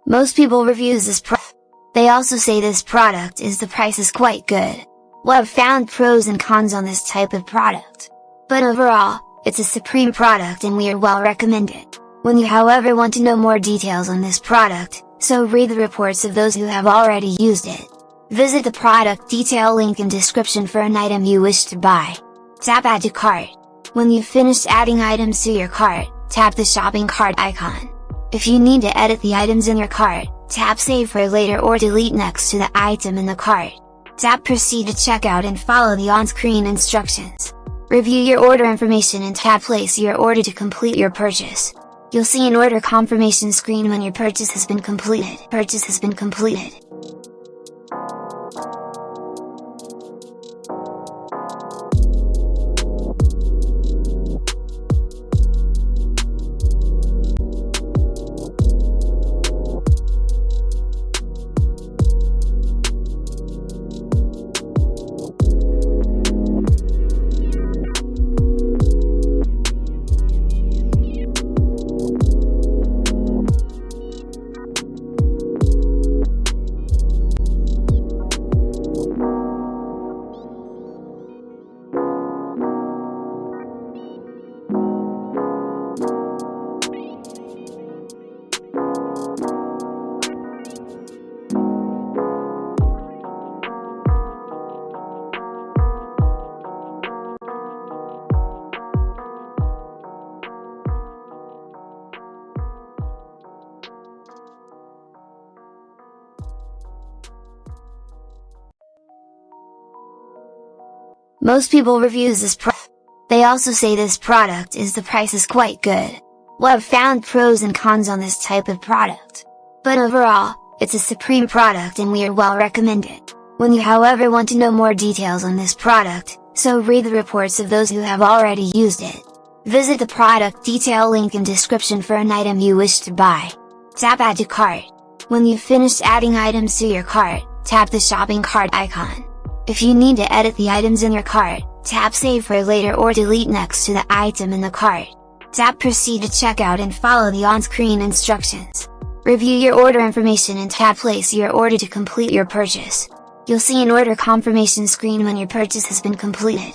Most people reviews this product. They also say this product is the price is quite good. Well, I've found pros and cons on this type of product. But overall, it's a supreme product and we are well recommend it. When you however want to know more details on this product, so read the reports of those who have already used it. Visit the product detail link in description for an item you wish to buy. Tap add to cart. When you've finished adding items to your cart, tap the shopping cart icon. If you need to edit the items in your cart, tap save for later or delete next to the item in the cart. Tap proceed to checkout and follow the on-screen instructions. Review your order information and tap place your order to complete your purchase. You'll see an order confirmation screen when your purchase has been completed. Most people reviews this product. They also say this product is the price is quite good. Well, I've found pros and cons on this type of product. But overall, it's a supreme product and we are well recommend it. When you however want to know more details on this product, so read the reports of those who have already used it. Visit the product detail link in description for an item you wish to buy. Tap add to cart. When you've finished adding items to your cart, tap the shopping cart icon. If you need to edit the items in your cart, tap save for later or delete next to the item in the cart. Tap proceed to checkout and follow the on-screen instructions. Review your order information and tap place your order to complete your purchase. You'll see an order confirmation screen when your purchase has been completed.